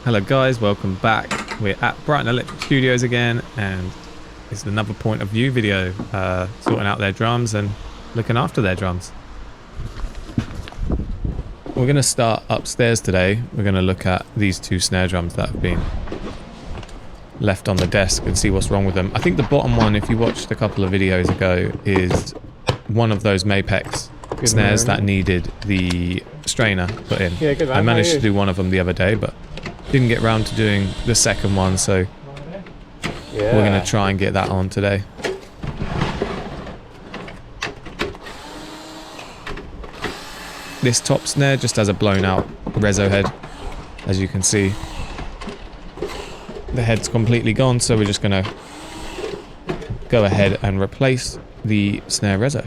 Hello guys, welcome back. We're at Brighton Electric Studios again, and it's another point of view video, sorting out their drums and looking after their drums. We're going to start upstairs today. We're going to look at these two snare drums that have been left on the desk and see what's wrong with them. I think the bottom one, if you watched a couple of videos ago, is one of those Mapex snares that needed the strainer put in. Yeah, good man. I managed to do one of them the other day, but didn't get round to doing the second one, so we're going to try and get that on today. This top snare just has a blown out reso head, as you can see. The head's completely gone, so we're just going to go ahead and replace the snare reso.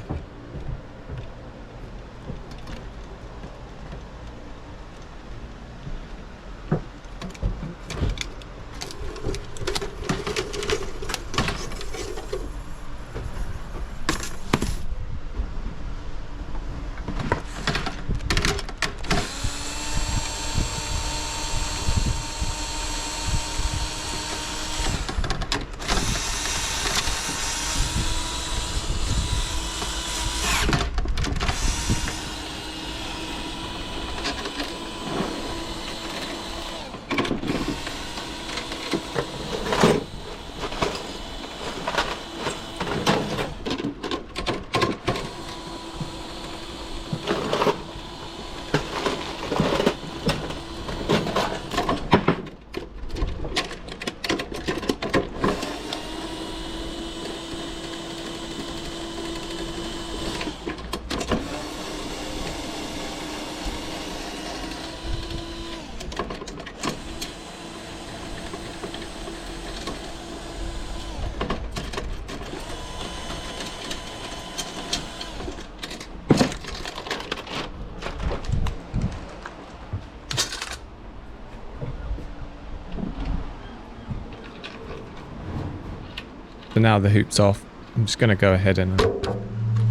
So now the hoop's off, I'm just going to go ahead and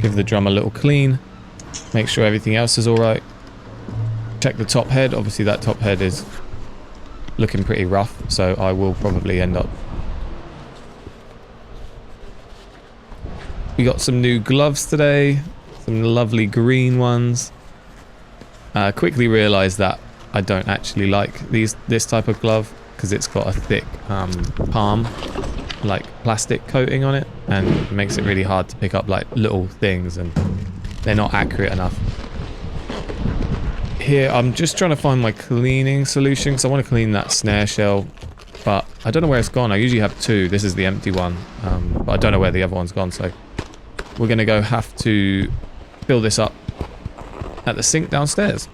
give the drum a little clean, make sure everything else is alright. Check the top head. Obviously that top head is looking pretty rough, so I will probably end up... We got some new gloves today, some lovely green ones. Quickly realised that I don't actually like this type of glove because it's got a thick palm like plastic coating on it, and it makes it really hard to pick up like little things, and they're not accurate enough. Here I'm just trying to find my cleaning solution because I want to clean that snare shell, but I don't know where it's gone. I usually have two. This is the empty one, but I don't know where the other one's gone, so we're gonna have to fill this up at the sink downstairs.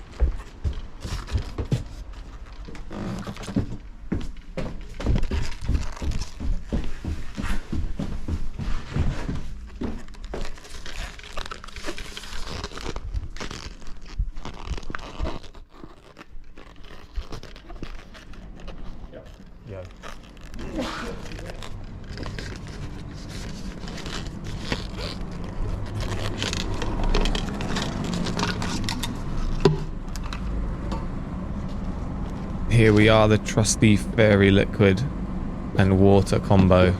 Here we are, the trusty fairy liquid and water combo.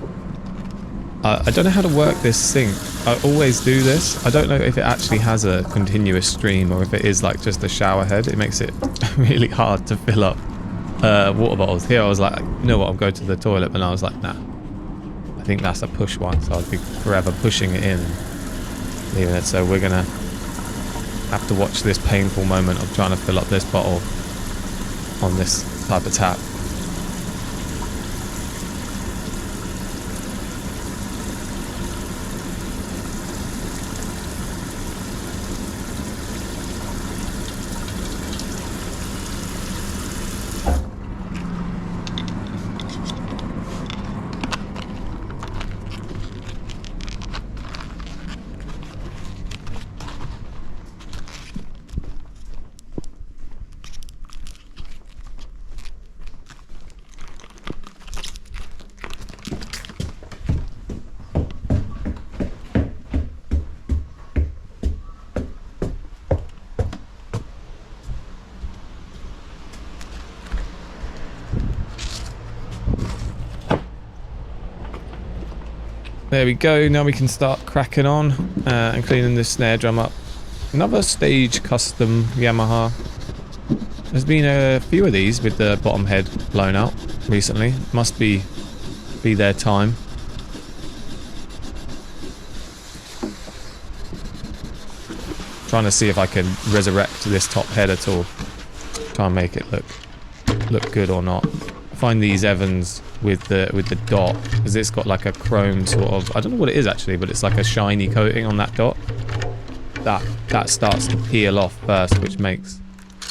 I don't know how to work this sink. I always do this. I don't know if it actually has a continuous stream or if it is like just a shower head. It makes it really hard to fill up water bottles. Here I was like, you know what, I'll go to the toilet, and I was like, nah. I think that's a push one, so I'd be forever pushing it in and leaving it. So we're gonna have to watch this painful moment of trying to fill up this bottle on this type of tap. There we go. Now we can start cracking on and cleaning this snare drum up. Another stage custom Yamaha. There's been a few of these with the bottom head blown out recently. Must be their time. Trying to see if I can resurrect this top head at all. Try and make it look good or not. I find these Evans with the dot, because it's got like a chrome sort of, I don't know what it is actually, but it's like a shiny coating on that dot. That starts to peel off first, which makes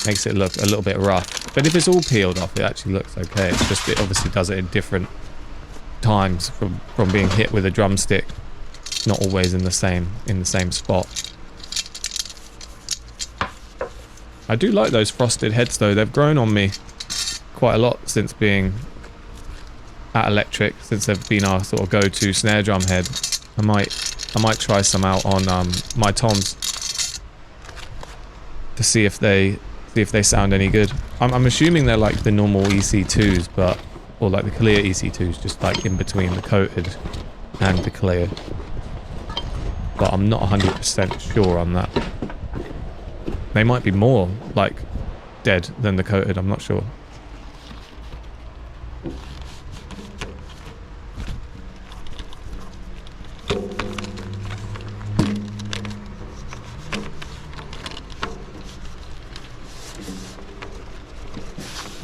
it look a little bit rough. But if it's all peeled off, it actually looks okay. It's just it obviously does it in different times from being hit with a drumstick, not always in the same spot. I do like those frosted heads though. They've grown on me quite a lot since being at Electric, since they've been our sort of go-to snare drum head. I might try some out on my toms to see if they sound any good. I'm assuming they're like the normal EC2s, or like the clear EC2s, just like in between the coated and the clear. But I'm not 100% sure on that. They might be more like dead than the coated, I'm not sure.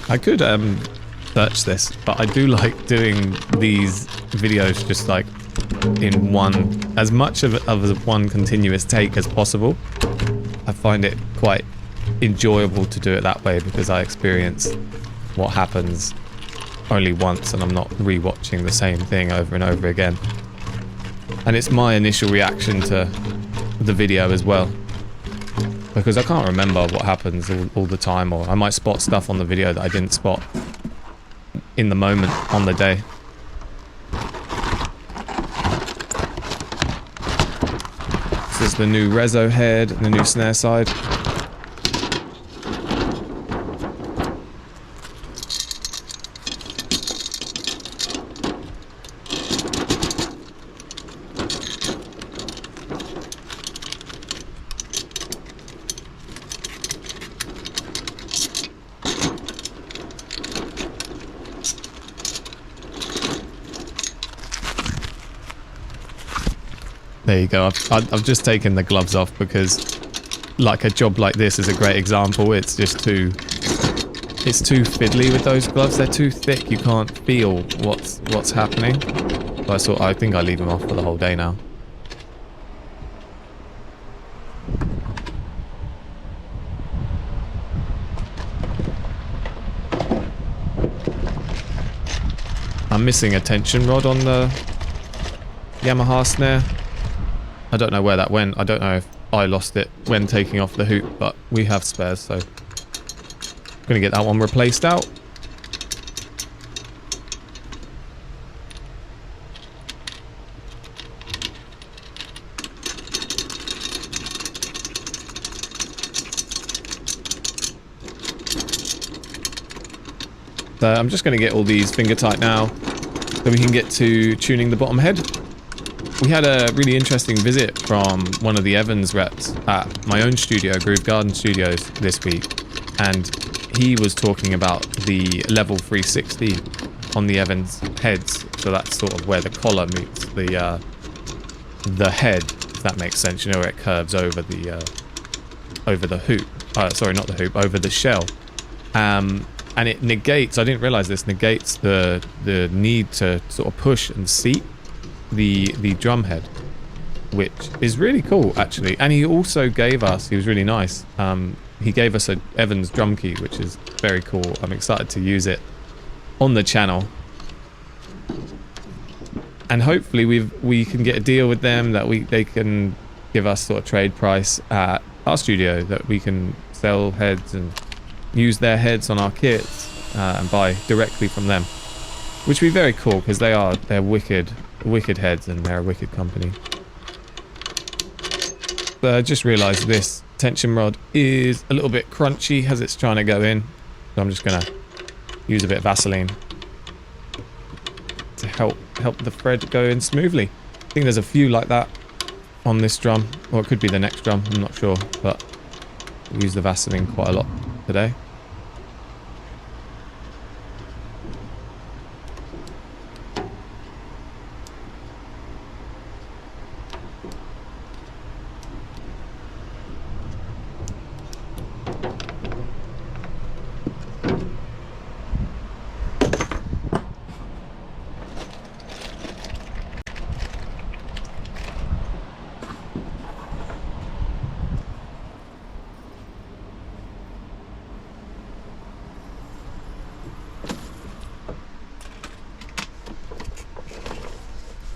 I could search this, but I do like doing these videos just like in as much of one continuous take as possible. I find it quite enjoyable to do it that way because I experience what happens only once and I'm not rewatching the same thing over and over again. And it's my initial reaction to the video as well, because I can't remember what happens all the time, or I might spot stuff on the video that I didn't spot in the moment on the day. This is the new reso head and the new snare side. There you go. I've just taken the gloves off because, like, a job like this is a great example. It's just too fiddly with those gloves. They're too thick. You can't feel what's happening. So I think I leave them off for the whole day now. I'm missing a tension rod on the Yamaha snare. I don't know where that went. I don't know if I lost it when taking off the hoop, but we have spares, so I'm gonna get that one replaced out. So I'm just gonna get all these finger tight now, so we can get to tuning the bottom head. We had a really interesting visit from one of the Evans reps at my own studio, Groove Garden Studios, this week, and he was talking about the level 360 on the Evans heads. So that's sort of where the collar meets the head, if that makes sense. You know, where it curves over the hoop. Sorry, not the hoop, over the shell. And it negates, I didn't realize this, negates the need to sort of push and seat the drum head, which is really cool actually. And he also gave us, he was really nice, he gave us a Evans drum key, which is very cool. I'm excited to use it on the channel, and hopefully we can get a deal with them that they can give us sort of trade price at our studio, that we can sell heads and use their heads on our kits and buy directly from them, which would be very cool because they're wicked heads and they're a wicked company. But I just realized this tension rod is a little bit crunchy as it's trying to go in, so I'm just gonna use a bit of Vaseline to help the thread go in smoothly. think there's a few like that on this drum, or it could be the next drum, I'm not sure, but we use the Vaseline quite a lot today.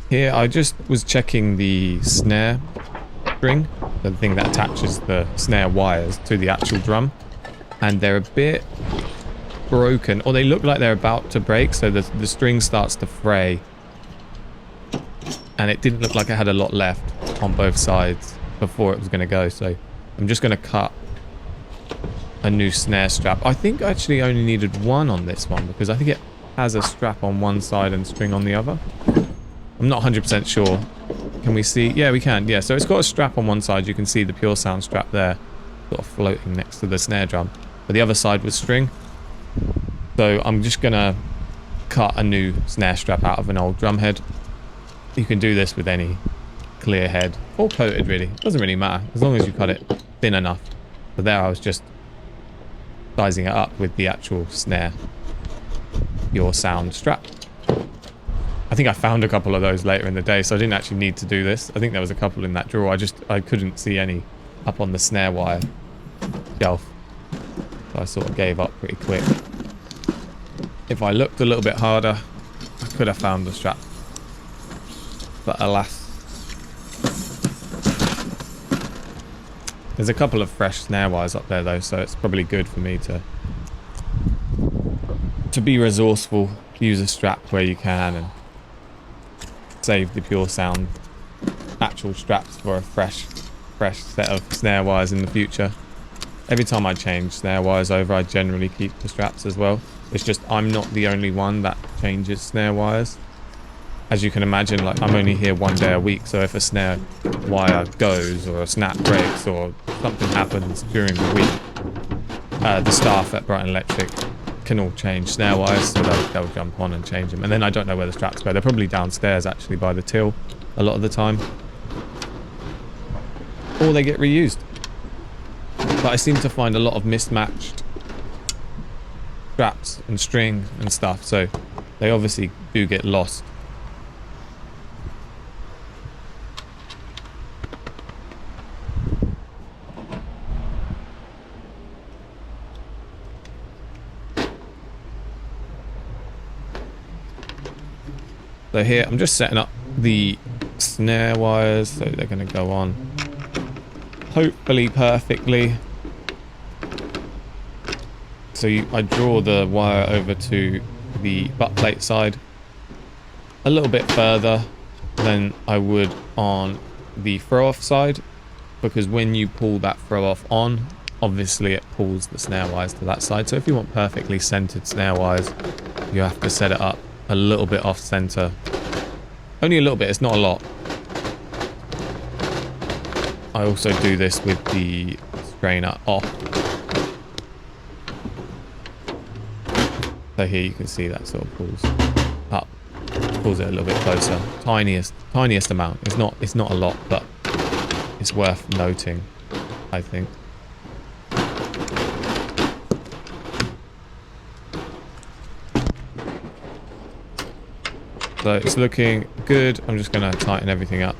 Here, I just was checking the snare string, the thing that attaches the snare wires to the actual drum, and they're a bit broken, or they look like they're about to break, so the string starts to fray, and it didn't look like it had a lot left on both sides before it was going to go, so I'm just going to cut a new snare strap. I think I actually only needed one on this one, because I think it has a strap on one side and string on the other. I'm not 100% sure. Can we see? Yeah, we can. Yeah, so it's got a strap on one side. You can see the Pure Sound strap there, sort of floating next to the snare drum. But the other side was string. So I'm just going to cut a new snare strap out of an old drum head. You can do this with any clear head, or coated really. It doesn't really matter, as long as you cut it thin enough. So there I was just sizing it up with the actual snare Pure Sound strap. I think I found a couple of those later in the day, so I didn't actually need to do this. I think there was a couple in that drawer. I couldn't see any up on the snare wire shelf. So I sort of gave up pretty quick. If I looked a little bit harder, I could have found the strap. But alas. There's a couple of fresh snare wires up there though, so it's probably good for me to be resourceful, use a strap where you can, and save the Pure Sound actual straps for a fresh set of snare wires in the future. Every time I change snare wires over, I generally keep the straps as well. It's just I'm not the only one that changes snare wires. As you can imagine, like, I'm only here one day a week, so if a snare wire goes or a snap breaks or something happens during the week, the staff at Brighton Electric can all change snare wires, so they'll jump on and change them. And then I don't know where the straps go. They're probably downstairs actually by the till a lot of the time, or they get reused. But I seem to find a lot of mismatched straps and string and stuff, so they obviously do get lost. So here, I'm just setting up the snare wires, so they're going to go on hopefully perfectly. So I draw the wire over to the butt plate side a little bit further than I would on the throw off side, because when you pull that throw off on, obviously it pulls the snare wires to that side. So if you want perfectly centered snare wires, you have to set it up a little bit off center. Only a little bit, it's not a lot. I also do this with the strainer off. So here you can see that sort of pulls up, pulls it a little bit closer. Tiniest amount. It's not a lot, but it's worth noting, I think. So it's looking good. I'm just going to tighten everything up.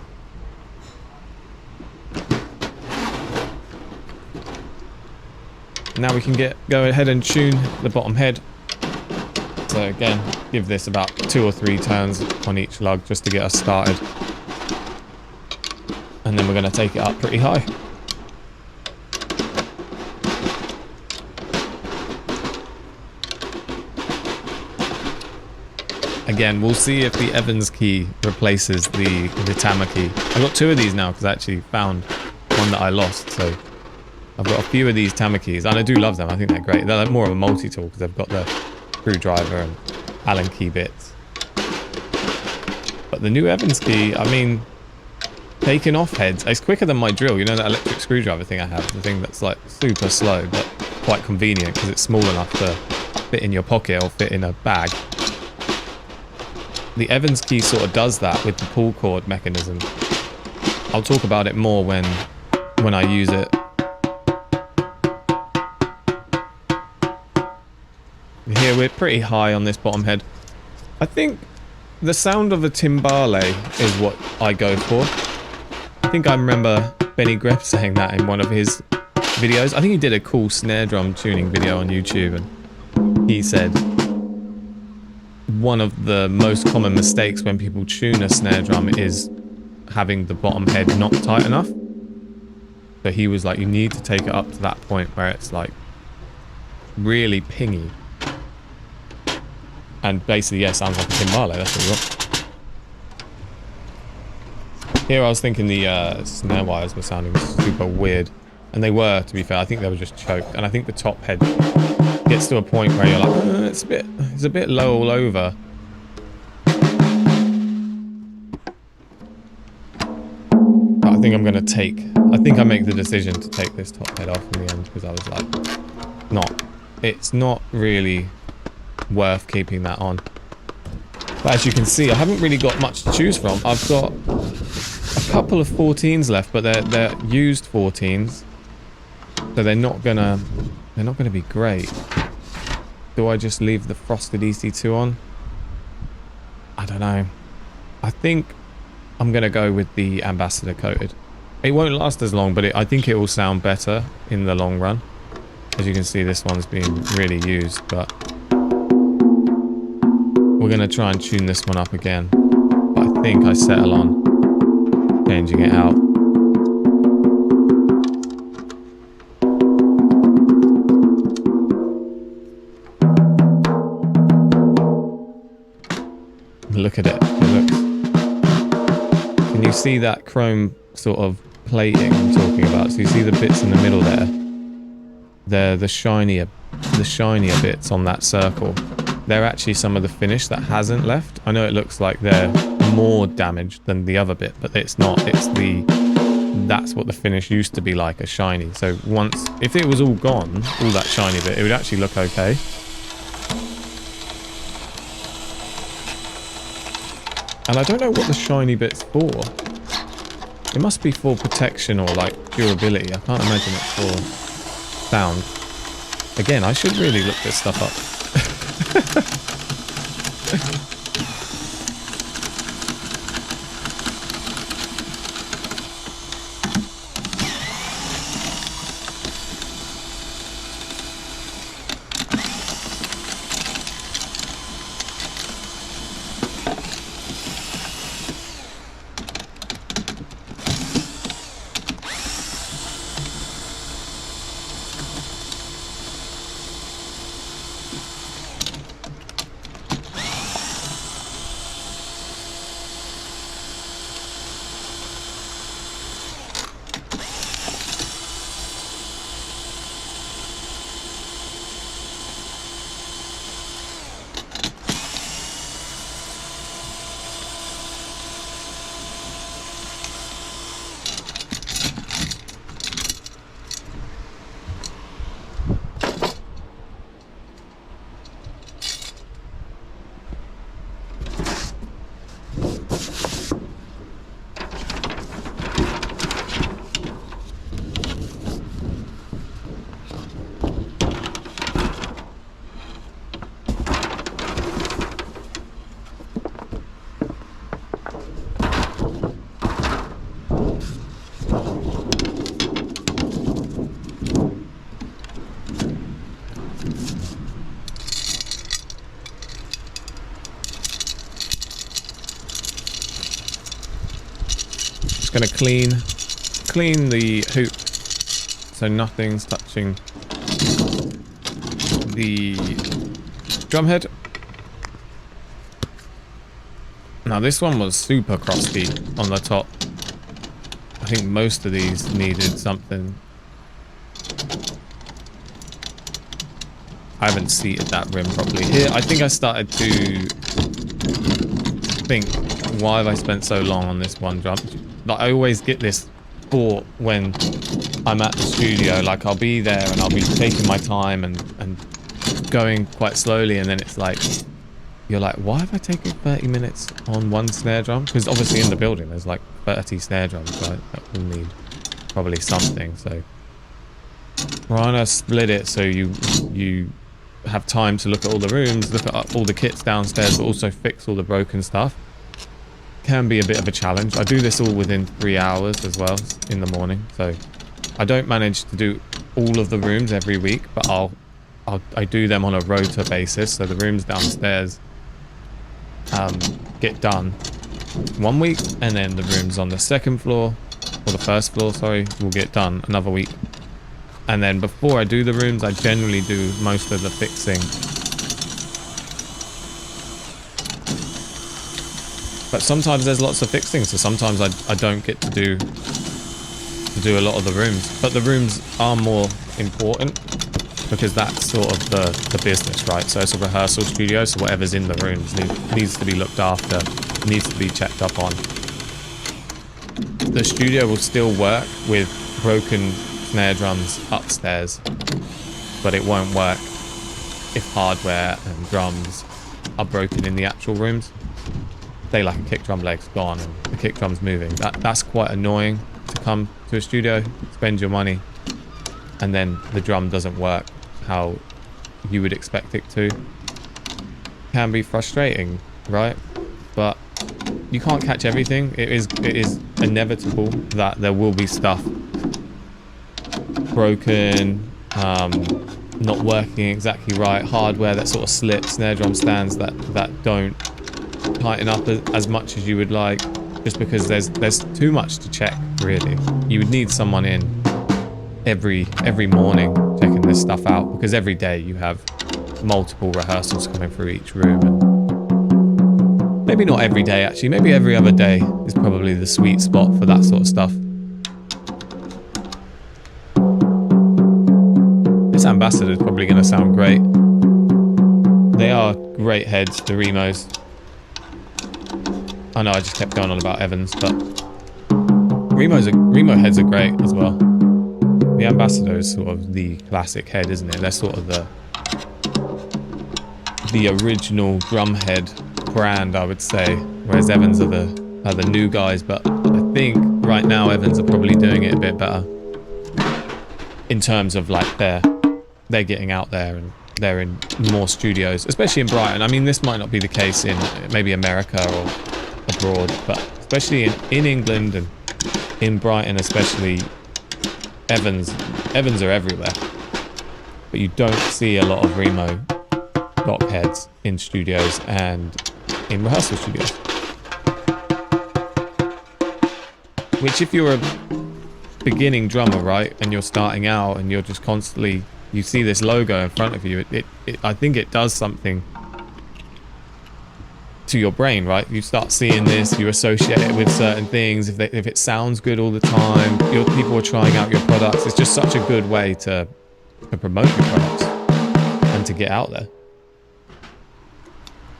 Now we can go ahead and tune the bottom head. So again, give this about 2 or 3 turns on each lug just to get us started. And then we're going to take it up pretty high. Again, we'll see if the Evans key replaces the Tama key. I've got 2 of these now because I actually found one that I lost. So I've got a few of these Tama keys, and I do love them. I think they're great. They're like more of a multi-tool because they've got the screwdriver and Allen key bits. But the new Evans key, I mean, taking off heads. It's quicker than my drill. You know that electric screwdriver thing I have? The thing that's like super slow, but quite convenient because it's small enough to fit in your pocket or fit in a bag. The Evans key sort of does that with the pull cord mechanism. I'll talk about it more when I use it. Here we're pretty high on this bottom head. I think the sound of a timbale is what I go for. I think I remember Benny Grepp saying that in one of his videos. I think he did a cool snare drum tuning video on YouTube, and he said one of the most common mistakes when people tune a snare drum is having the bottom head not tight enough. So he was like, you need to take it up to that point where it's like really pingy. And basically, yeah, sounds like a timbale, that's what we want. Here I was thinking the snare wires were sounding super weird. And they were, to be fair. I think they were just choked. And I think the top head gets to a point where you're like, it's a bit low all over. But I think I think I make the decision to take this top head off in the end, because I was like, it's not really worth keeping that on. But as you can see, I haven't really got much to choose from. I've got a couple of 14s left, but they're used 14s, so they're not gonna be great. Do I just leave the frosted EC2 on? I don't know. I think I'm gonna go with the ambassador coated. It won't last as long, but I think it will sound better in the long run. As you can see, this one's being really used, but we're going to try and tune this one up again. But I think I settle on changing it out. Look at it. Can you see that chrome sort of plating I'm talking about? So you see the bits in the middle there? They're the shinier bits on that circle. They're actually some of the finish that hasn't left. I know it looks like they're more damaged than the other bit, but it's not. That's what the finish used to be like, a shiny. So if it was all gone, all that shiny bit, it would actually look okay. And I don't know what the shiny bit's for. It must be for protection or like durability. I can't imagine it's for sound. Again, I should really look this stuff up. Going to clean the hoop so nothing's touching the drum head. Now this one was super crusty on the top. I think most of these needed something. I haven't seated that rim properly. Here I think I started to think, why have I spent so long on this one drum? Like, I always get this thought when I'm at the studio, like I'll be there and I'll be taking my time and going quite slowly, and then it's like, you're like, why have I taken 30 minutes on one snare drum? Because obviously in the building there's like 30 snare drums, right? That will need probably something. So trying to split it so you have time to look at all the rooms, look at all the kits downstairs, but also fix all the broken stuff can be a bit of a challenge. I do this all within 3 hours as well in the morning, so I don't manage to do all of the rooms every week, but I do them on a rota basis. So the rooms downstairs get done 1 week, and then the rooms on the second floor, or the first floor, sorry, will get done another week. And then before I do the rooms, I generally do most of the fixing. But sometimes there's lots of fixing, so sometimes I don't get to do a lot of the rooms. But the rooms are more important because that's sort of the business, right? So it's a rehearsal studio, so whatever's in the rooms needs to be looked after, needs to be checked up on. The studio will still work with broken snare drums upstairs, but it won't work if hardware and drums are broken in the actual rooms. Say like a kick drum leg's gone and the kick drum's moving. That's quite annoying to come to a studio, spend your money, and then the drum doesn't work how you would expect it to. Can be frustrating, right? But you can't catch everything. It is inevitable that there will be stuff broken, not working exactly right, hardware that sort of slips, snare drum stands that don't tighten up as much as you would like, just because there's too much to check, really. You would need someone in every morning checking this stuff out, because every day you have multiple rehearsals coming through each room. And maybe not every day, actually, maybe every other day is probably the sweet spot for that sort of stuff. This Ambassador is probably going to sound great. They are great heads, the Remos. I know I just kept going on about Evans, but Remo heads are great as well. The Ambassador is sort of the classic head, isn't it? They're sort of the original drum head brand, I would say, whereas Evans are the new guys. But I think right now Evans are probably doing it a bit better in terms of like they're getting out there and they're in more studios, especially in Brighton. I mean, this might not be the case in maybe America or abroad, but especially in England and in Brighton especially, Evans are everywhere. But you don't see a lot of Remo dock heads in studios and in rehearsal studios. Which, if you're a beginning drummer, right, and you're starting out and you're just constantly, you see this logo in front of you, I think it does something to your brain, right? You start seeing this, you associate it with certain things. If it sounds good all the time, people are trying out your products. It's just such a good way to promote your products and to get out there.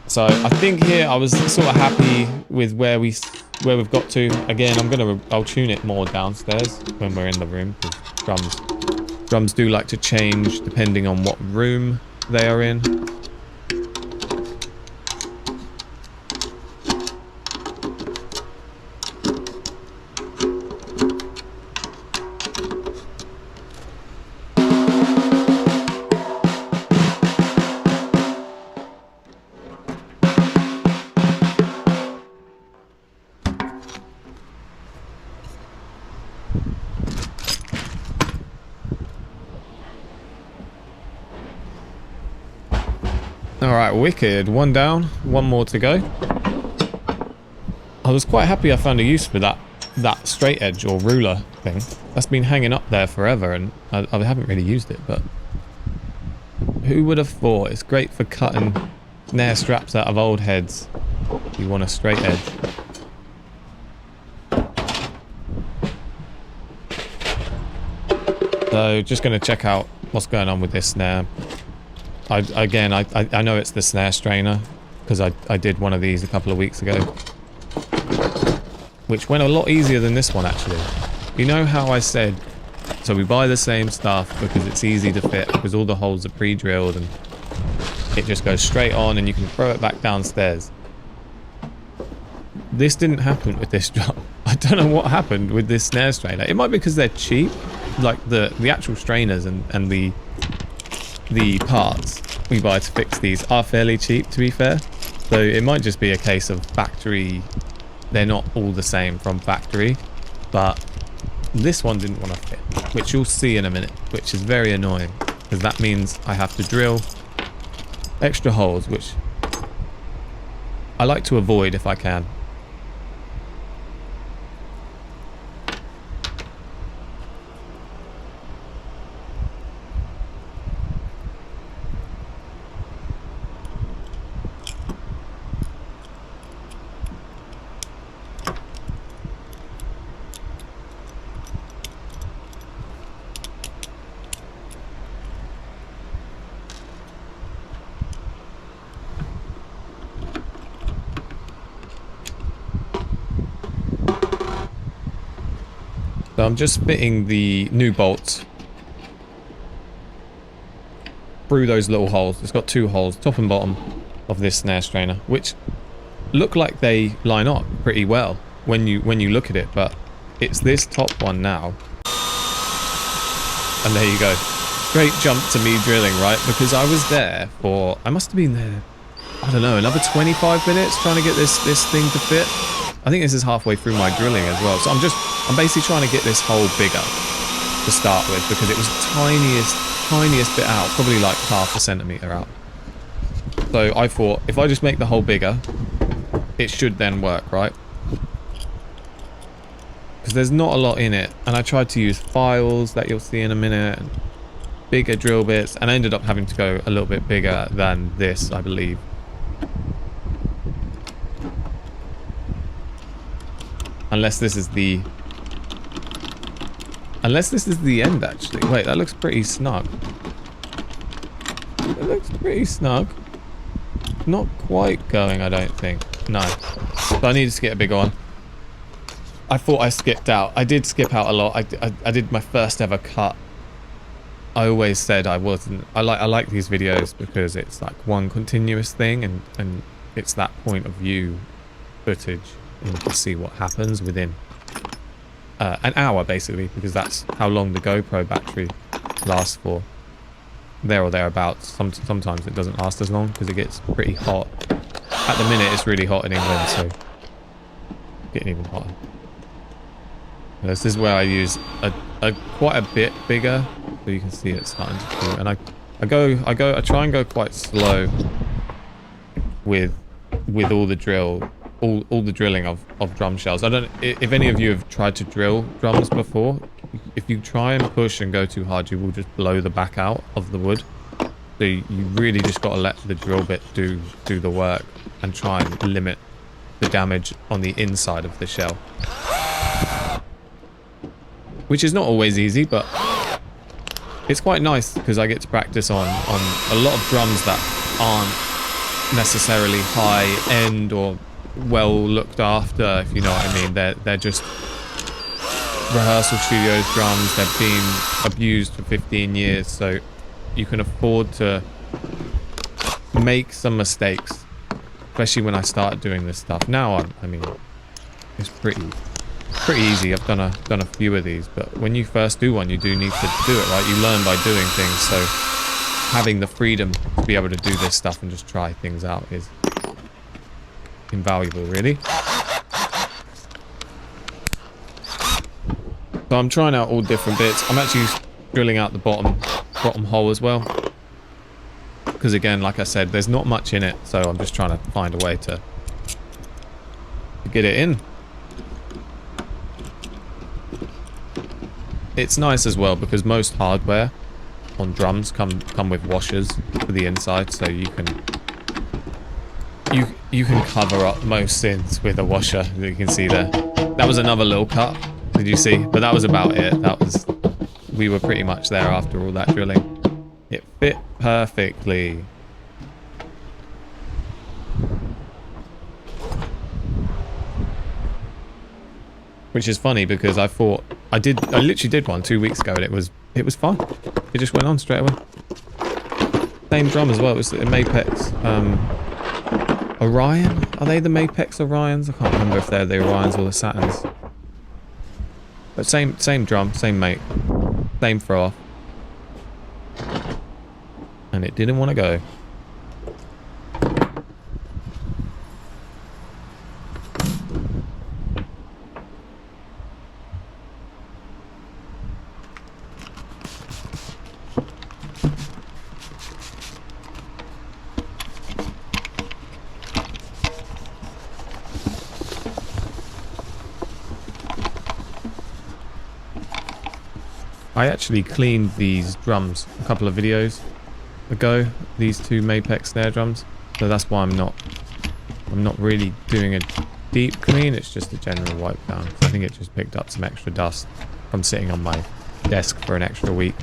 So I think here I was sort of happy with where we've got to. Again, I'll tune it more downstairs when we're in the room, because drums do like to change depending on what room they are in. Alright, wicked. One down, one more to go. I was quite happy I found a use for that straight edge or ruler thing. That's been hanging up there forever and I haven't really used it, but who would have thought? It's great for cutting snare straps out of old heads. You want a straight edge. So just going to check out what's going on with this snare. I know it's the snare strainer because I did one of these a couple of weeks ago. which went a lot easier than this one actually. You know how I said, so we buy the same stuff because it's easy to fit, because all the holes are pre-drilled and it just goes straight on and you can throw it back downstairs. This didn't happen with this drum. I don't know what happened with this snare strainer. It might be because they're cheap, like the actual strainers and the parts we buy to fix these are fairly cheap, to be fair. So it might just be a case of factory. They're not all the same from factory, but this one didn't want to fit, which you'll see in a minute, which is very annoying because that means I have to drill extra holes, which I like to avoid if I can. So I'm just fitting the new bolts through those little holes. It's got 2 holes, top and bottom, of this snare strainer, which look like they line up pretty well when you look at it, but it's this top one now. And there you go. Great jump to me drilling, right? Because I was there for, I must have been there, I don't know, another 25 minutes trying to get this thing to fit. I think this is halfway through my drilling as well. So I'm basically trying to get this hole bigger to start with because it was tiniest bit out, probably like half a centimetre out. So I thought if I just make the hole bigger, it should then work, right? Because there's not a lot in it. And I tried to use files that you'll see in a minute, and bigger drill bits, and I ended up having to go a little bit bigger than this, I believe. Unless this is the end, actually. Wait, that looks pretty snug. It looks pretty snug. Not quite going, I don't think. No. So I needed to get a bigger one. I thought I skipped out. I did skip out a lot. I did my first ever cut. I always said I wasn't. I like these videos because it's like one continuous thing, and it's that point of view footage. And you can see what happens within an hour, basically, because that's how long the GoPro battery lasts for. There or thereabouts. Sometimes it doesn't last as long because it gets pretty hot. At the minute, it's really hot in England, so getting even hotter. This is where I use a quite a bit bigger, so you can see it starting to do. And I try and go quite slow with all the drilling of drum shells. I don't if any of you have tried to drill drums before. If you try and push and go too hard, you will just blow the back out of the wood. So you really just got to let the drill bit do the work and try and limit the damage on the inside of the shell. Which is not always easy, but it's quite nice because I get to practice on a lot of drums that aren't necessarily high end or well looked after, if you know what I mean. They're just rehearsal studios drums. They've been abused for 15 years, so you can afford to make some mistakes, especially when I started doing this stuff. Now I mean it's pretty easy. I've done a few of these, but when you first do one, you do need to do it right. You learn by doing things, so having the freedom to be able to do this stuff and just try things out is invaluable, really. So I'm trying out all different bits. I'm actually drilling out the bottom hole as well, because again, like I said, there's not much in it, so I'm just trying to find a way to get it in. It's nice as well because most hardware on drums come with washers for the inside, so you can cover up most sins with a washer. You can see there. That was another little cut. Did you see? But that was about it. We were pretty much there after all that drilling. It fit perfectly. Which is funny because I thought I literally did one 2 weeks ago and it was fine. It just went on straight away. Same drum as well. It was the Mapex Orion. Are they the Mapex Orions? I can't remember if they're the Orions or the Saturns. But same drum, same make, same throw off. And it didn't want to go. I actually cleaned these drums a couple of videos ago, these two Mapex snare drums, so that's why I'm not really doing a deep clean. It's just a general wipe down. So I think it just picked up some extra dust from sitting on my desk for an extra week.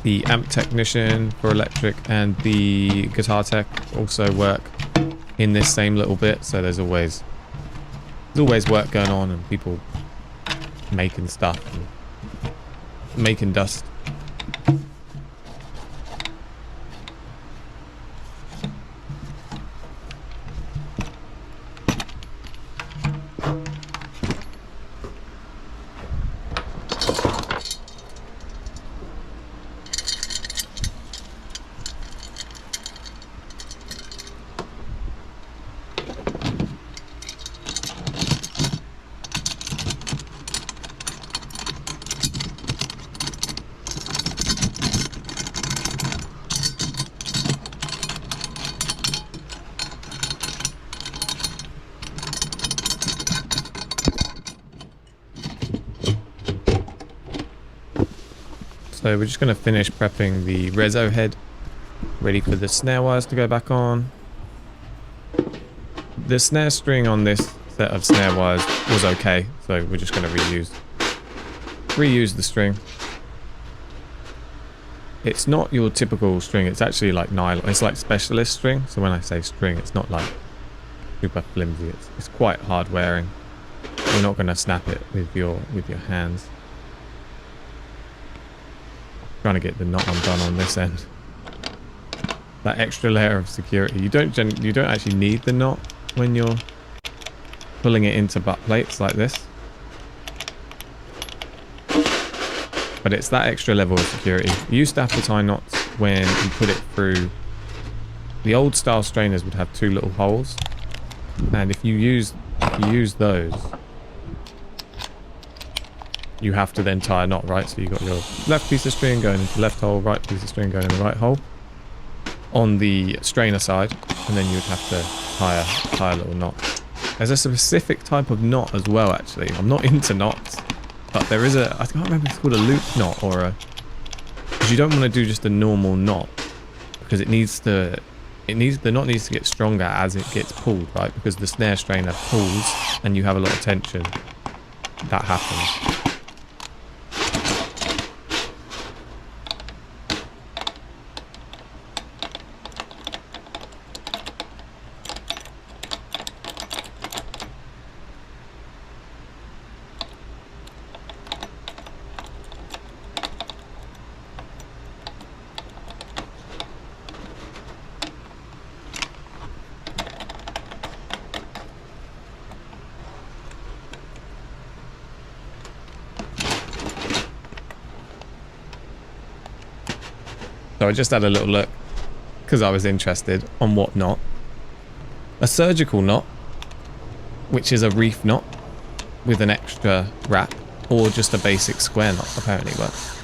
The amp technician for electric and the guitar tech also work in this same little bit, so there's always work going on and people making stuff and making dust. So we're just going to finish prepping the reso head, ready for the snare wires to go back on. The snare string on this set of snare wires was okay, so we're just going to reuse the string. It's not your typical string, it's actually like nylon, it's like specialist string, so when I say string it's not like super flimsy, it's quite hard wearing. You're not going to snap it with your hands. Trying to get the knot undone on this end. That extra layer of security. You don't actually need the knot when you're pulling it into butt plates like this. But it's that extra level of security. You used to have to tie knots when you put it through. The old style strainers would have two little holes, and if you use those, you have to then tie a knot, right? So you've got your left piece of string going into the left hole, right piece of string going in the right hole on the strainer side, and then you would have to tie a little knot. There's a specific type of knot as well, actually. I'm not into knots, but there is I can't remember if it's called a loop knot or because you don't want to do just a normal knot, because the knot needs to get stronger as it gets pulled, right? Because the snare strainer pulls and you have a lot of tension. That happens. So I just had a little look because I was interested on what knot. A surgical knot, which is a reef knot with an extra wrap, or just a basic square knot apparently works.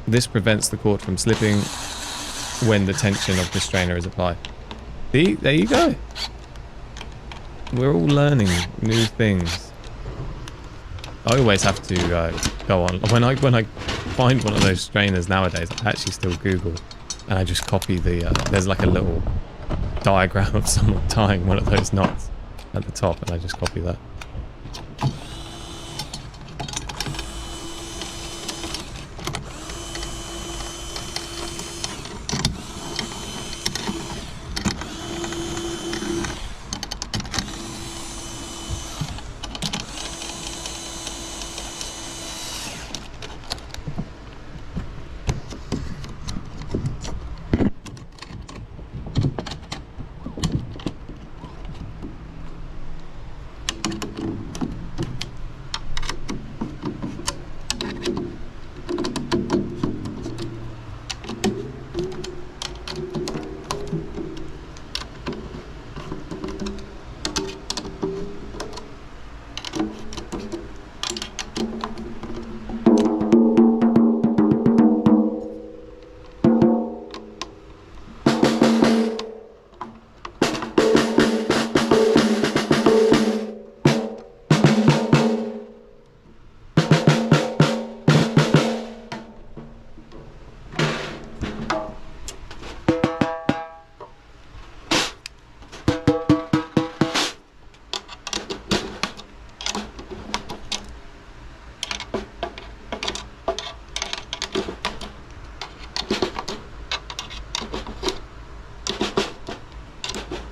This prevents the cord from slipping when the tension of the strainer is applied. See, there you go. We're all learning new things. I always have to go on. When I find one of those strainers nowadays, I actually still Google, and I just copy the. There's like a little diagram of someone tying one of those knots at the top, and I just copy that.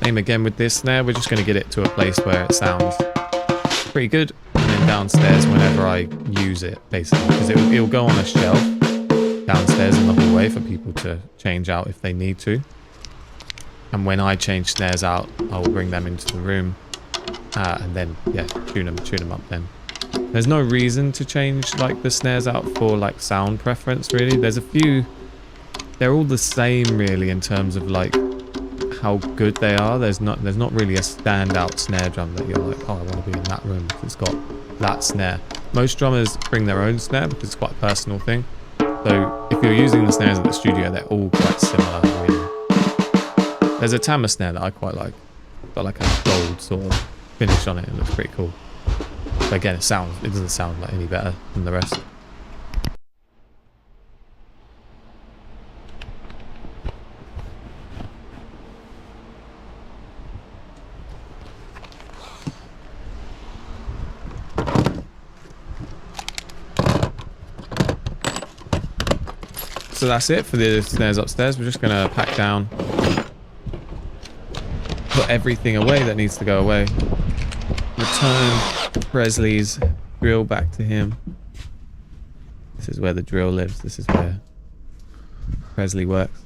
Same again with this snare. We're just going to get it to a place where it sounds pretty good. And then downstairs whenever I use it, basically. Because it'll go on a shelf downstairs in the hallway for people to change out if they need to. And when I change snares out, I'll bring them into the room. And then, yeah, tune them up then. There's no reason to change like the snares out for like sound preference really. There's a few, they're all the same really in terms of like how good they are. There's not really a standout snare drum that you're like, oh, I want to be in that room because it's got that snare. Most drummers bring their own snare because it's quite a personal thing. So if you're using the snares at the studio, they're all quite similar really. There's a Tama snare that I quite like. Got like a gold sort of finish on it. It looks pretty cool. But again, it doesn't sound like any better than the rest. So that's it for the snares upstairs. We're just going to pack down, put everything away that needs to go away. Return Presley's drill back to him. This is where the drill lives. This is where Presley works.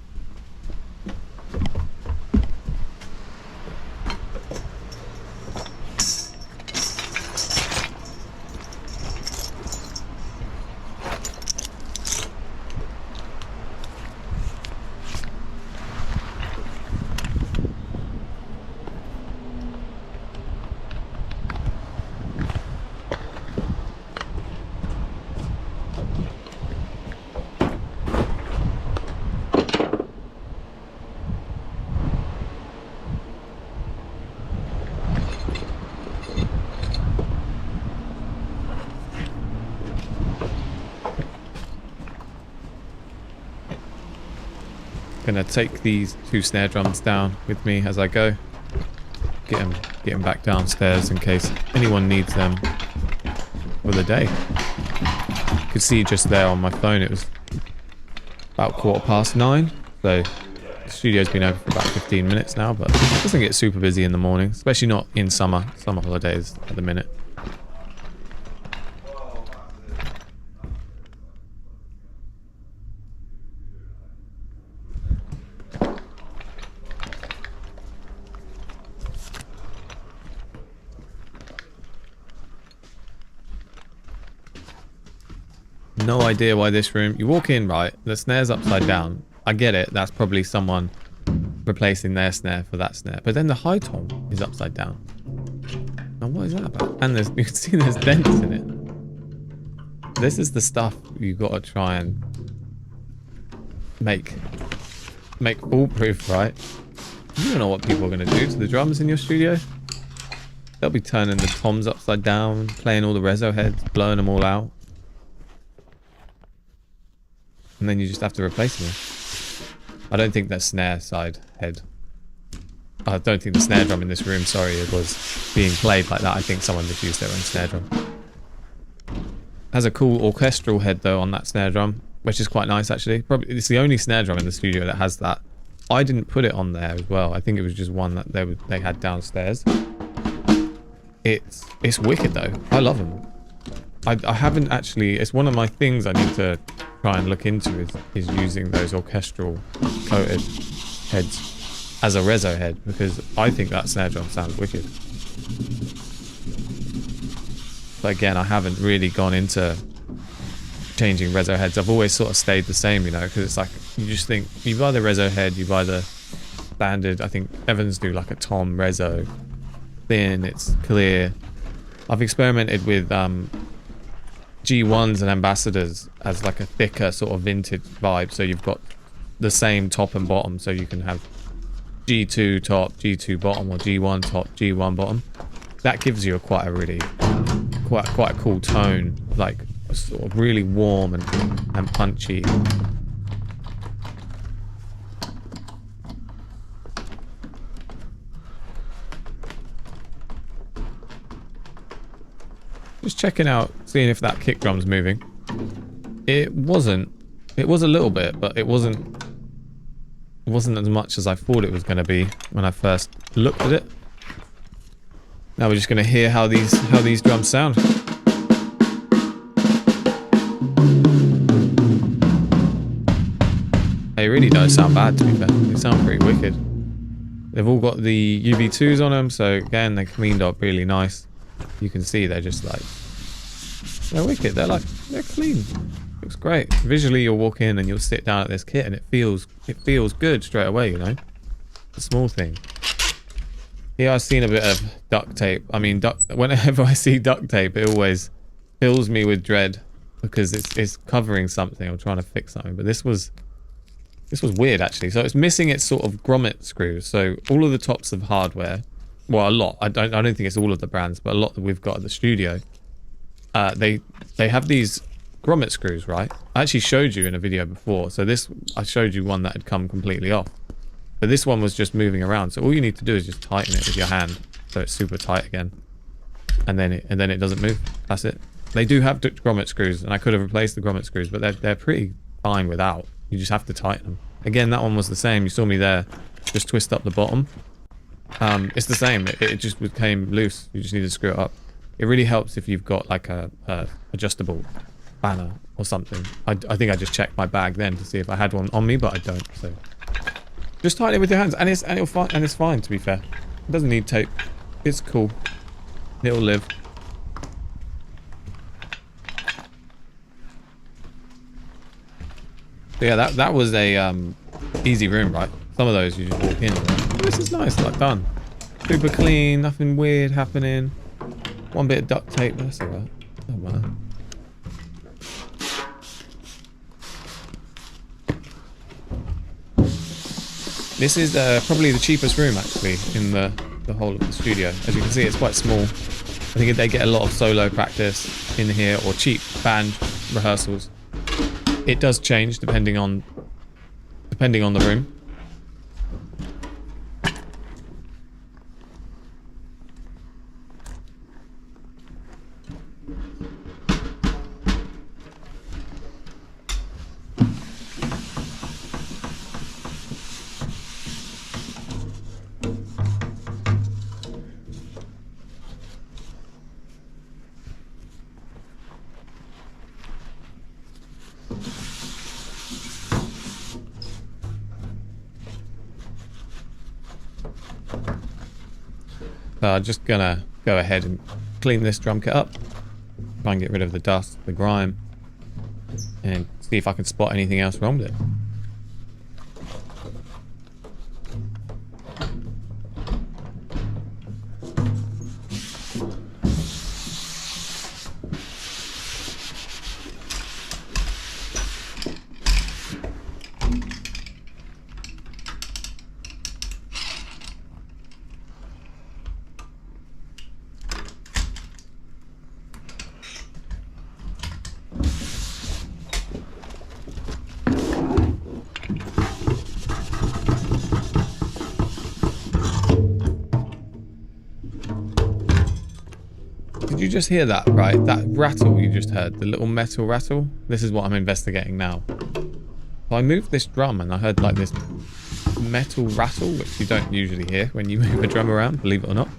Gonna take these 2 snare drums down with me as I go. Get them back downstairs in case anyone needs them for the day. You could see just there on my phone it was about 9:15. So the studio's been open for about 15 minutes now, but it doesn't get super busy in the morning, especially not in summer holidays at the minute. No idea why this room... You walk in, right? The snare's upside down. I get it. That's probably someone replacing their snare for that snare. But then the high tom is upside down. Now what is that about? And you can see there's dents in it. This is the stuff you got to try and make foolproof, right? You don't know what people are going to do to the drums in your studio. They'll be turning the toms upside down, playing all the reso heads, blowing them all out. And then you just have to replace them. I don't think that snare side head... I don't think the snare drum in this room, sorry, it was being played like that. I think someone just used their own snare drum. Has a cool orchestral head though on that snare drum, which is quite nice actually. Probably it's the only snare drum in the studio that has that. I didn't put it on there as well. I think it was just one that they had downstairs. It's wicked though. I love them. I haven't actually... It's one of my things I need to try and look into is using those orchestral coated heads as a reso head, because I think that snare drum sounds wicked. But again, I haven't really gone into changing reso heads. I've always sort of stayed the same, you know, because it's like you just think you buy the reso head, you buy the standard. I think Evans do like a tom reso, thin, it's clear. I've experimented with G1s and ambassadors as like a thicker sort of vintage vibe, so you've got the same top and bottom, so you can have G2 top, G2 bottom, or G1 top, G1 bottom. That gives you quite a cool tone, like sort of really warm and punchy. Just checking out, seeing if that kick drum's moving. It wasn't. It was a little bit, but it wasn't wasn't as much as I thought it was going to be when I first looked at it. Now we're just going to hear how these drums sound. They really don't sound bad, to be fair. They sound pretty wicked. They've all got the UV2s on them, so again, they're cleaned up really nice. You can see they're just like, they're wicked. They're clean. Looks great. Visually, you'll walk in and you'll sit down at this kit and it feels good straight away, you know? It's a small thing. Yeah, I've seen a bit of duct tape. I mean, whenever I see duct tape, it always fills me with dread because it's covering something or trying to fix something. But this was weird, actually. So it's missing its sort of grommet screws. So all of the tops of hardware, well, a lot. I don't think it's all of the brands, but a lot that we've got at the studio, they have these grommet screws, right? I actually showed you in a video before. So I showed you one that had come completely off. But this one was just moving around. So all you need to do is just tighten it with your hand, so it's super tight again, and then it doesn't move. That's it. They do have grommet screws, and I could have replaced the grommet screws, but they're pretty fine without. You just have to tighten them. Again, that one was the same. You saw me there. Just twist up the bottom. It's the same. It just became loose. You just need to screw it up. It really helps if you've got like a adjustable banner or something. I think I just checked my bag then to see if I had one on me, but I don't. So just tighten it with your hands, and it's fine. To be fair, it doesn't need tape. It's cool. It'll live. So yeah, that was a easy room, right? Some of those you just walk in. This is nice, like done. Super clean, nothing weird happening. One bit of duct tape, that's alright. Oh man. This is probably the cheapest room actually in the whole of the studio. As you can see, it's quite small. I think they get a lot of solo practice in here, or cheap band rehearsals. It does change depending on the room. I'm just gonna go ahead and clean this drum kit up, try and get rid of the dust, the grime, and see if I can spot anything else wrong with it. Did you just hear that, right? That rattle you just heard, the little metal rattle? This is what I'm investigating now. So I moved this drum and I heard like this metal rattle, which you don't usually hear when you move a drum around, believe it or not.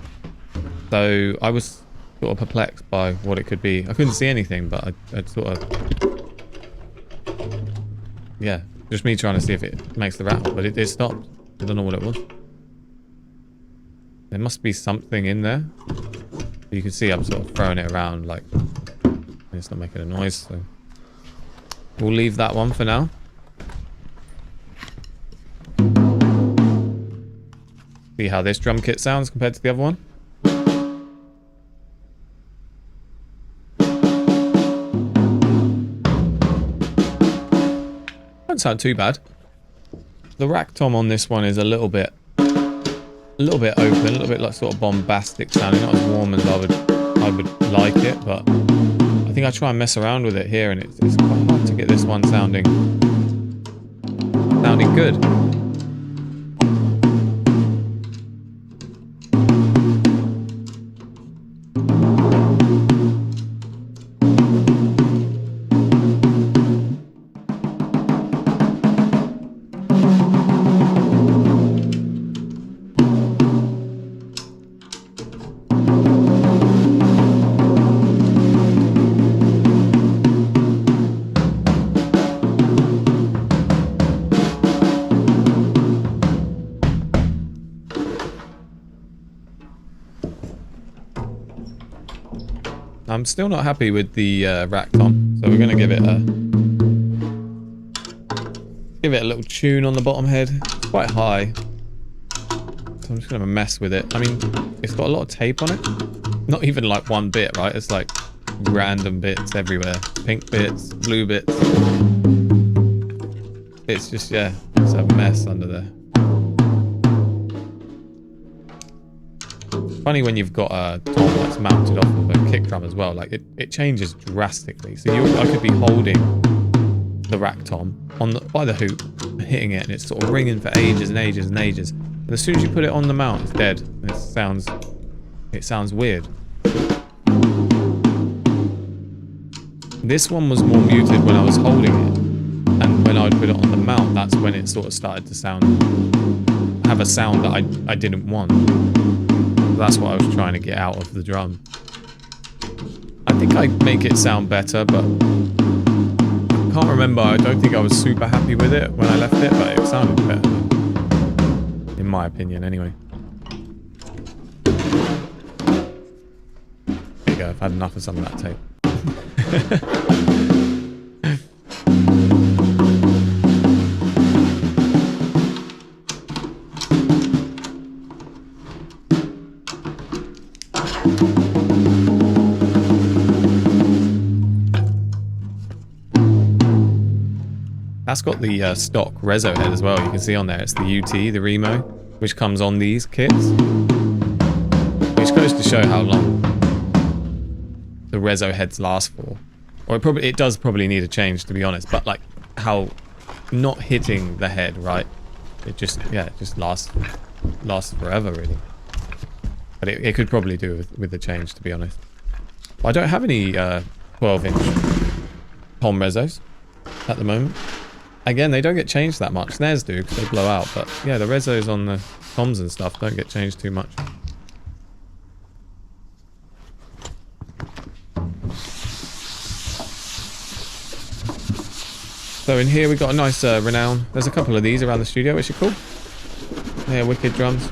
So I was sort of perplexed by what it could be. I couldn't see anything, but I'd sort of... Yeah, just me trying to see if it makes the rattle, but it stopped. I don't know what it was. There must be something in there. You can see I'm sort of throwing it around like it's not making a noise, so we'll leave that one for now. See how this drum kit sounds compared to the other one. Don't sound too bad. The rack tom on this one is a little bit open, a little bit like sort of bombastic sounding, not as warm as I would like it, but I think I try and mess around with it here, and it's quite hard to get this one sounding good. I'm still not happy with the rack tom, so we're going to give it a little tune on the bottom head. It's quite high, so I'm just going to mess with it. I mean, it's got a lot of tape on it. Not even like one bit, right? It's like random bits everywhere. Pink bits, blue bits. It's just, yeah, it's a mess under there. Funny when you've got a tom that's mounted off of a kick drum as well, like it changes drastically. So I could be holding the rack tom by the hoop, hitting it, and it's sort of ringing for ages and ages and ages. And as soon as you put it on the mount, it's dead. And it sounds weird. This one was more muted when I was holding it, and when I'd put it on the mount, that's when it sort of started to have a sound that I didn't want. That's what I was trying to get out of the drum. I think I make it sound better, but I can't remember. I don't think I was super happy with it when I left it, but it sounded better. In my opinion, anyway. There you go, I've had enough of some of that tape. That's got the stock reso head as well. You can see on there it's the UT, the Remo, which comes on these kits, which goes to show how long the reso heads last for. Or it does probably need a change, to be honest, but like how not hitting the head, right? It just lasts forever, really. But it could probably do with the change, to be honest. But I don't have any 12-inch tom resos at the moment. Again, they don't get changed that much. Snares do, because they blow out. But yeah, the resos on the toms and stuff don't get changed too much. So in here we've got a nice Renown. There's a couple of these around the studio, which are cool. They're wicked drums.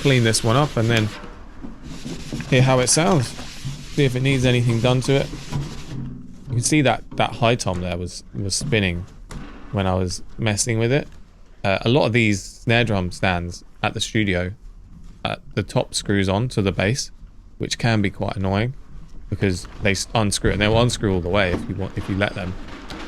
Clean this one up and then hear how it sounds. See if it needs anything done to it. You can see that high tom there was spinning when I was messing with it. A lot of these snare drum stands at the studio, the top screws on to the bass, which can be quite annoying because they unscrew it, and they'll unscrew all the way if you let them.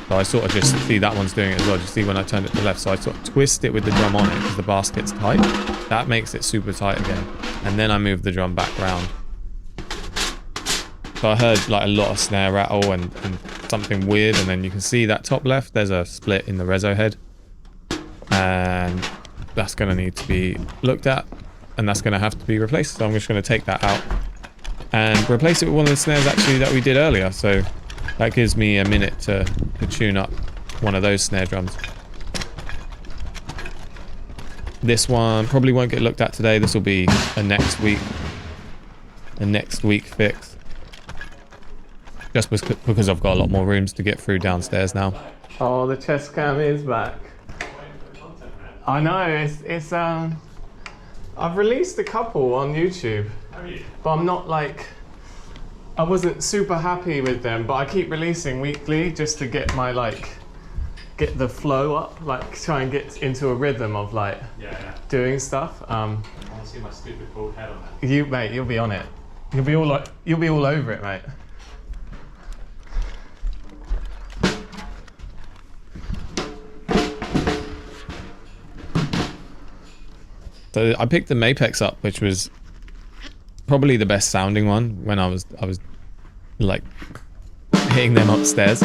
So I sort of just see that one's doing it as well. Just see when I turn it to the left. So I sort of twist it with the drum on it because the basket's tight. That makes it super tight again. And then I move the drum back round. So I heard like a lot of snare rattle and something weird. And then you can see that top left, there's a split in the reso head. And that's going to need to be looked at. And that's going to have to be replaced. So I'm just going to take that out and replace it with one of the snares actually that we did earlier. So that gives me a minute to tune up one of those snare drums. This one probably won't get looked at today. This will be a next week fix. Just because I've got a lot more rooms to get through downstairs now. Oh, the chest cam is back. I know, it's I've released a couple on YouTube, but I'm not like, I wasn't super happy with them, but I keep releasing weekly just to get my get the flow up, try and get into a rhythm of doing stuff. I want to see my stupid bald head on it. Mate, you'll be on it. You'll be all over it, mate. So I picked the Mapex up, which was probably the best sounding one when I was like hitting them upstairs.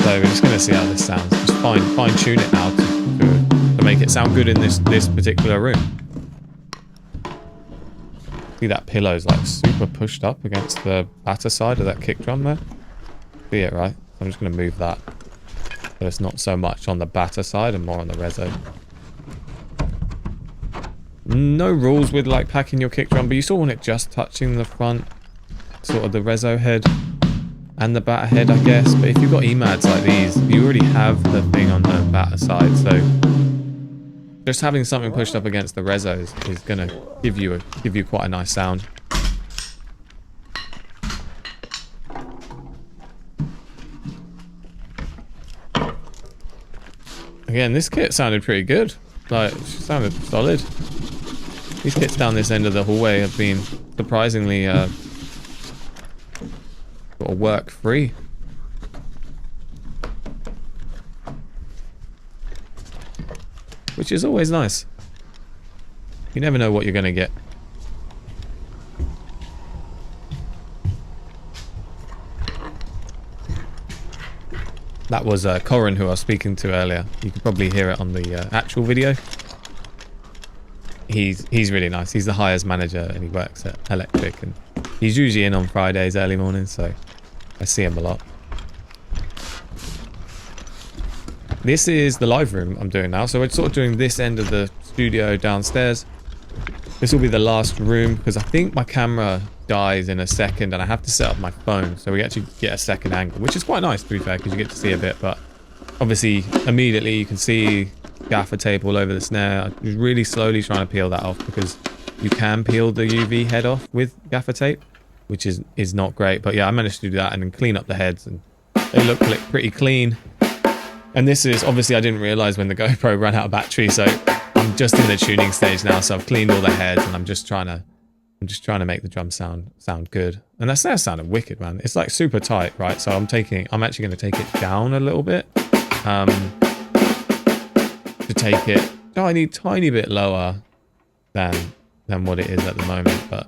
So we're just gonna see how this sounds. Just fine tune it now to make it sound good in this particular room. See that pillow's like super pushed up against the batter side of that kick drum there. See it, right? I'm just gonna move that so it's not so much on the batter side and more on the reso. No rules with packing your kick drum, but you still want it just touching the front, sort of the reso head, and the batter head, I guess. But if you've got EMADs like these, you already have the thing on the batter side, so just having something pushed up against the resos is gonna give you quite a nice sound. Again, this kit sounded pretty good. Like, it sounded solid. These kits down this end of the hallway have been surprisingly sort of work-free. Which is always nice. You never know what you're going to get. That was Corin, who I was speaking to earlier. You could probably hear it on the actual video. He's really nice. He's the hires manager and he works at Electric. And he's usually in on Fridays early mornings, so I see him a lot. This is the live room I'm doing now. So we're sort of doing this end of the studio downstairs. This will be the last room because I think my camera dies in a second and I have to set up my phone. So we actually get a second angle, which is quite nice to be fair because you get to see a bit. But obviously immediately you can see gaffer tape all over the snare. I'm just really slowly trying to peel that off because you can peel the UV head off with gaffer tape, which is not great. But yeah, I managed to do that and then clean up the heads and they look pretty clean. And this is, obviously I didn't realize when the GoPro ran out of battery, so I'm just in the tuning stage now, so I've cleaned all the heads and I'm just trying to make the drum sound good. And that snare sounded wicked, man. It's like super tight, right? So I'm actually going to take it down a little bit. To take it tiny bit lower than what it is at the moment, but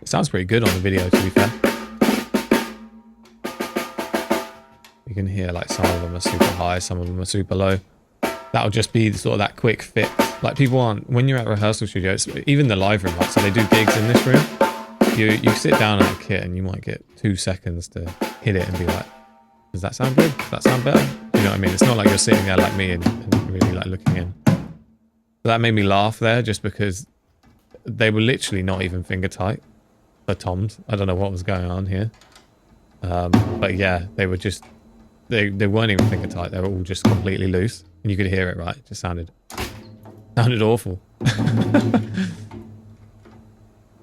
it sounds pretty good on the video, to be fair. You can hear like some of them are super high, some of them are super low. That'll just be sort of that quick fix. Like people aren't, when you're at rehearsal studio, even the live room, like, so they do gigs in this room. You sit down on a kit and you might get 2 seconds to hit it and be like, does that sound good? Does that sound better? You know what I mean? It's not like you're sitting there like me and really like looking in. So that made me laugh there just because they were literally not even finger tight. The toms. I don't know what was going on here. But yeah, they were just, they weren't even finger tight. They were all just completely loose. And you could hear it, right? It just sounded awful.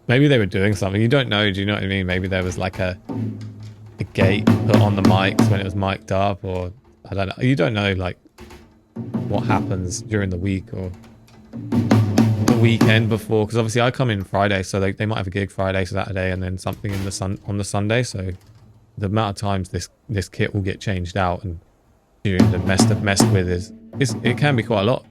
Maybe they were doing something. You don't know. Do you know what I mean? Maybe there was like a gate put on the mics when it was mic'd up, or I don't know. You don't know like what happens during the week or the weekend before, because obviously I come in Friday, so they might have a gig Friday, Saturday, and then something in the on the Sunday. So the amount of times this kit will get changed out and tuned and messed with it can be quite a lot.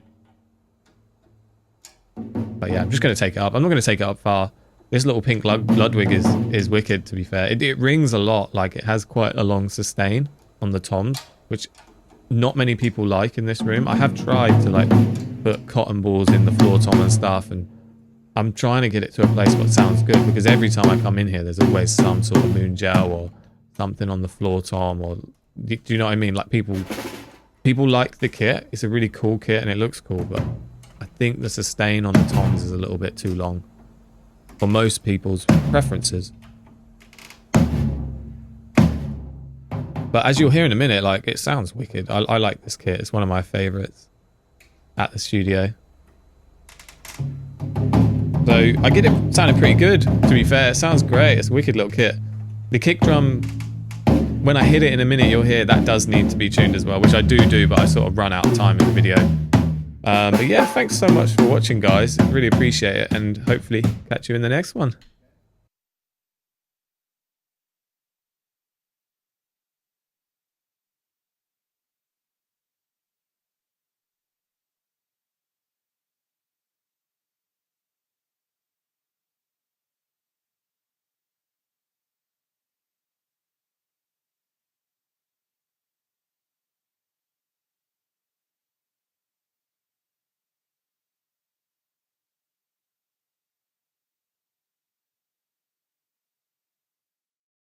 But yeah, I'm just going to take it up. I'm not going to take it up far. This little pink Ludwig is wicked, to be fair. It rings a lot. Like, it has quite a long sustain on the toms, which not many people like in this room. I have tried to like put cotton balls in the floor tom and stuff, and I'm trying to get it to a place where it sounds good, because every time I come in here there's always some sort of moon gel or something on the floor tom, or do you know what I mean? Like, people like the kit. It's a really cool kit and it looks cool, but I think the sustain on the toms is a little bit too long for most people's preferences. But as you'll hear in a minute, like, it sounds wicked. I like this kit. It's one of my favorites at the studio. So I get it sounding pretty good, to be fair. It sounds great. It's a wicked little kit. The kick drum, when I hit it in a minute, you'll hear that does need to be tuned as well, which I do, but I sort of run out of time in the video. But yeah, thanks so much for watching, guys. Really appreciate it, and hopefully catch you in the next one.